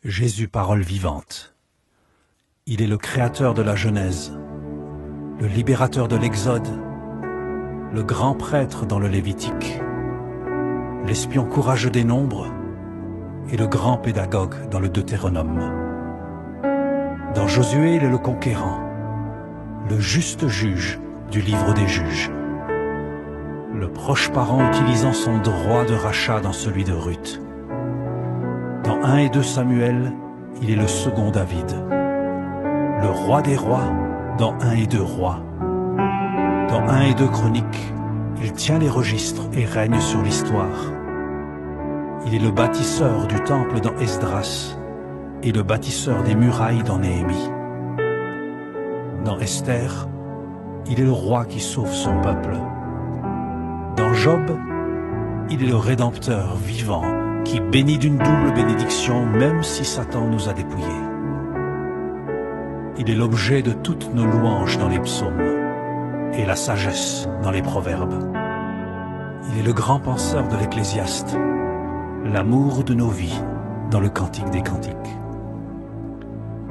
Jésus, parole vivante. Il est le créateur de la Genèse, le libérateur de l'Exode, le grand prêtre dans le Lévitique, l'espion courageux des nombres et le grand pédagogue dans le Deutéronome. Dans Josué, il est le conquérant, le juste juge du livre des juges, le proche parent utilisant son droit de rachat dans celui de Ruth. Dans 1 et 2 Samuel, il est le second David, le roi des rois dans 1 et 2 Rois. Dans 1 et 2 Chroniques, il tient les registres et règne sur l'histoire. Il est le bâtisseur du temple dans Esdras et le bâtisseur des murailles dans Néhémie. Dans Esther, il est le roi qui sauve son peuple. Dans Job, il est le rédempteur vivant qui bénit d'une double bénédiction même si Satan nous a dépouillés. Il est l'objet de toutes nos louanges dans les psaumes et la sagesse dans les proverbes. Il est le grand penseur de l'Ecclésiaste, l'amour de nos vies dans le Cantique des Cantiques.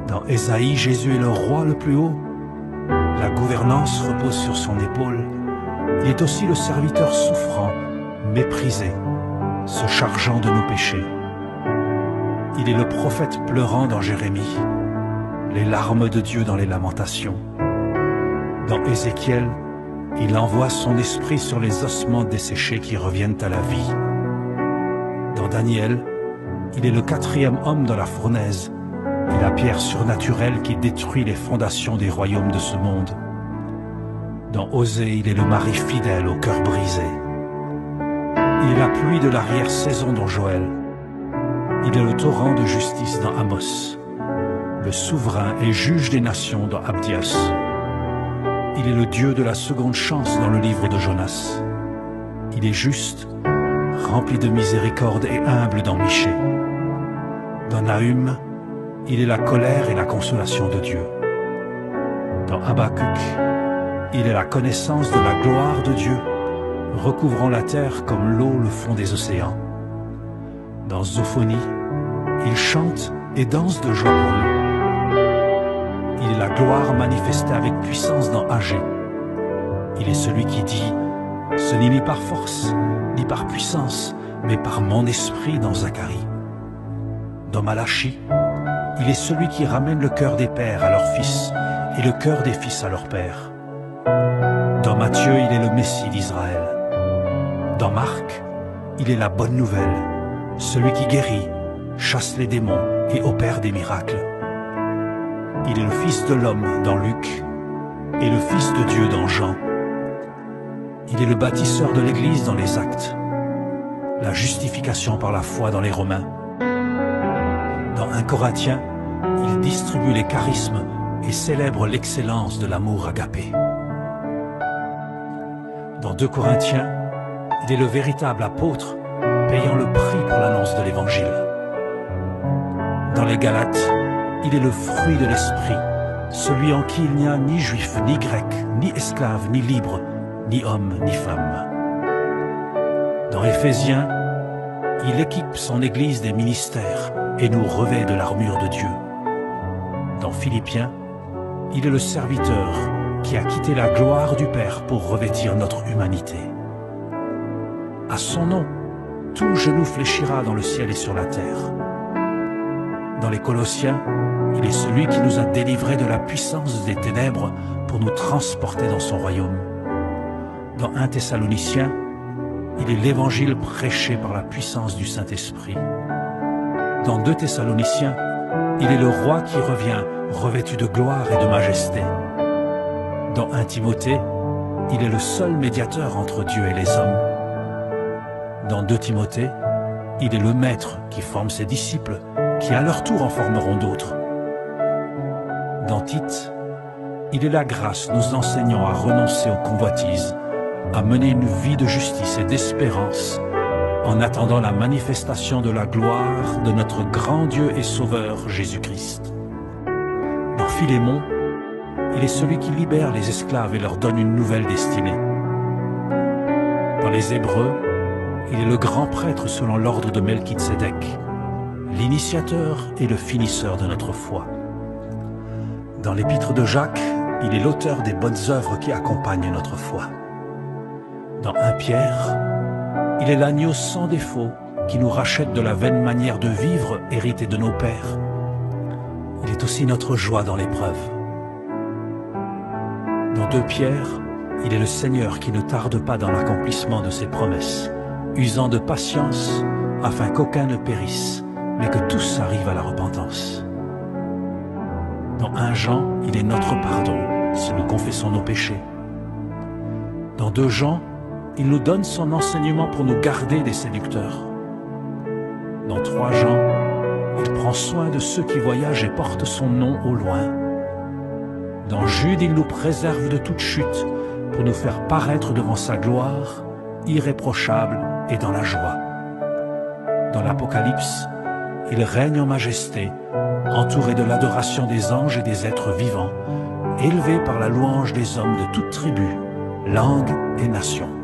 Dans Ésaïe, Jésus est le roi le plus haut. La gouvernance repose sur son épaule. Il est aussi le serviteur souffrant, méprisé, se chargeant de nos péchés. Il est le prophète pleurant dans Jérémie, les larmes de Dieu dans les lamentations. Dans Ézéchiel, il envoie son esprit sur les ossements desséchés qui reviennent à la vie. Dans Daniel, il est le 4e homme dans la fournaise et la pierre surnaturelle qui détruit les fondations des royaumes de ce monde. Dans Osée, il est le mari fidèle au cœur brisé. Il est la pluie de l'arrière-saison dans Joël. Il est le torrent de justice dans Amos, le souverain et juge des nations dans Abdias. Il est le Dieu de la seconde chance dans le livre de Jonas. Il est juste, rempli de miséricorde et humble dans Michée. Dans Nahum, il est la colère et la consolation de Dieu. Dans Habakkuk, il est la connaissance de la gloire de Dieu, recouvrant la terre comme l'eau le fond des océans. Dans Zophonie, il chante et danse de joie pour nous. Il est la gloire manifestée avec puissance dans Agé. Il est celui qui dit « Ce n'est ni par force, ni par puissance, mais par mon esprit » dans Zacharie. Dans Malachie, il est celui qui ramène le cœur des pères à leurs fils et le cœur des fils à leurs pères. Dans Matthieu, il est le Messie d'Israël. Dans Marc, il est la bonne nouvelle, celui qui guérit, chasse les démons et opère des miracles. Il est le Fils de l'homme dans Luc et le Fils de Dieu dans Jean. Il est le bâtisseur de l'Église dans les Actes, la justification par la foi dans les Romains. Dans 1 Corinthiens, il distribue les charismes et célèbre l'excellence de l'amour agapé. Dans 2 Corinthiens, il est le véritable apôtre, payant le prix pour l'annonce de l'Évangile. Dans les Galates, il est le fruit de l'Esprit, celui en qui il n'y a ni juif, ni grec, ni esclave, ni libre, ni homme, ni femme. Dans Éphésiens, il équipe son Église des ministères et nous revêt de l'armure de Dieu. Dans Philippiens, il est le serviteur qui a quitté la gloire du Père pour revêtir notre humanité. À son nom, tout genou fléchira dans le ciel et sur la terre. Dans les Colossiens, il est celui qui nous a délivrés de la puissance des ténèbres pour nous transporter dans son royaume. Dans 1 Thessaloniciens, il est l'évangile prêché par la puissance du Saint-Esprit. Dans 2 Thessaloniciens, il est le roi qui revient revêtu de gloire et de majesté. Dans 1 Timothée, il est le seul médiateur entre Dieu et les hommes. Dans 2 Timothée, il est le maître qui forme ses disciples, qui à leur tour en formeront d'autres. Dans Tite, il est la grâce nous enseignant à renoncer aux convoitises, à mener une vie de justice et d'espérance, en attendant la manifestation de la gloire de notre grand Dieu et Sauveur Jésus-Christ. Dans Philémon, il est celui qui libère les esclaves et leur donne une nouvelle destinée. Dans les Hébreux, il est le grand prêtre selon l'ordre de Melchizedek, l'initiateur et le finisseur de notre foi. Dans l'épître de Jacques, il est l'auteur des bonnes œuvres qui accompagnent notre foi. Dans 1 Pierre, il est l'agneau sans défaut qui nous rachète de la vaine manière de vivre héritée de nos pères. Il est aussi notre joie dans l'épreuve. Dans 2 Pierre, il est le Seigneur qui ne tarde pas dans l'accomplissement de ses promesses, usant de patience afin qu'aucun ne périsse, mais que tous arrivent à la repentance. Dans 1 Jean, il est notre pardon si nous confessons nos péchés. Dans 2 Jean, il nous donne son enseignement pour nous garder des séducteurs. Dans 3 Jean, il prend soin de ceux qui voyagent et portent son nom au loin. Dans Jude, il nous préserve de toute chute pour nous faire paraître devant sa gloire, irréprochable et dans la joie. Dans l'Apocalypse, il règne en majesté, entouré de l'adoration des anges et des êtres vivants, élevé par la louange des hommes de toutes tribus, langues et nations.